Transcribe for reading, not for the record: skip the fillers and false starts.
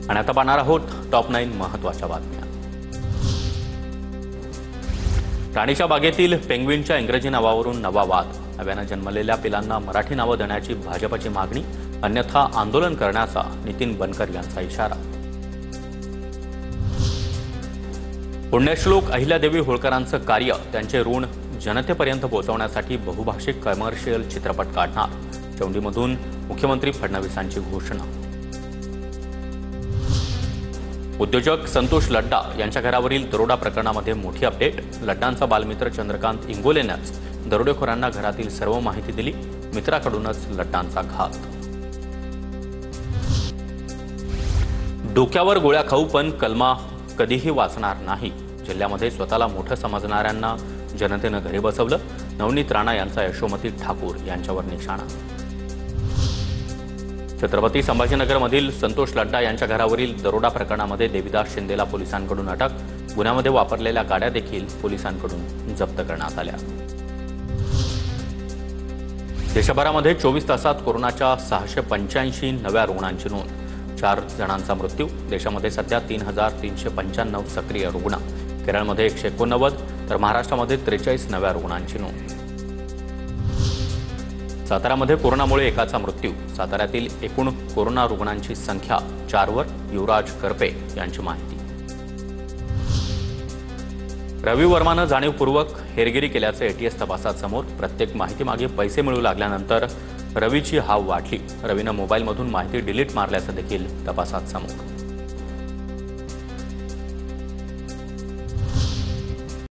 आणि आता पाहणार आहोत टॉप 9 महत्त्वाच्या बातम्या। राणीच्या बागेतील पेंग्विनच्या इंग्रजी नावावरून नवा वाद। नव्याने जन्मलेल्या पिलांना मराठी नावे देण्याची भाजपची मागणी, अन्यथा आंदोलन करण्याचा नितीन बनकर यांचा इशारा। पुण्यश्लोक अहिल्यादेवी होळकरांचं कार्य, त्यांचे ऋण जनतेपर्यंत पोहोचवण्यासाठी बहुभाषिक कमर्शियल चित्रपट काढणार। चौंडीमधून मुख्यमंत्री फडणवीसांची घोषणा। उद्योजक संतोष लड्डा यांच्या घरावरील दरोडा प्रकरणामध्ये मोठी अपडेट। लड्डांचा बालमित्र चंद्रकांत इंगोलेनेच दरोडेखोरांना घरातील सर्व माहिती दिली। मित्राकडूनच लड्डांचा घात। डोक्यावर गोळ्या खाऊ पण कलमा कधीही वाचणार नाही। जिल्ह्यामध्ये स्वतःला मोठं समजणाऱ्यांना जनतेनं घरी बसवलं। नवनीत राणा यांचा यशोमती ठाकूर यांच्यावर निशाणा। छत्रपती संभाजीनगरमधील संतोष लड्डा यांच्या घरावरील दरोडा प्रकरणामध्ये देविदास शिंदेला पोलिसांकडून अटक। गुन्ह्यामध्ये वापरलेल्या गाड्या देखील पोलिसांकडून जप्त करण्यात आल्या। देशभरामध्ये 24 तासात कोरोनाच्या 685 नव्या रुग्णांची नोंद। 4 जणांचा मृत्यू। देशामध्ये सध्या 3395 सक्रिय रुग्ण। केरळमध्ये 189 तर महाराष्ट्रामध्ये 43 नव्या रुग्णांची नोंद। साताऱ्यामध्ये कोरोनामुळे एकाचा मृत्यू। साताऱ्यातील एकूण कोरोना रुग्णांची संख्या 4 वर। युवराज करपे यांची माहिती। रवी वर्मानं जाणीवपूर्वक हेरगिरी केल्याचे एटीएस तपासात समोर। प्रत्येक माहितीमागे पैसे मिळू लागल्यानंतर रवीची हाव वाढली। रवीनं मोबाईलमधून माहिती डिलीट मारल्याचं देखील तपासात समोर।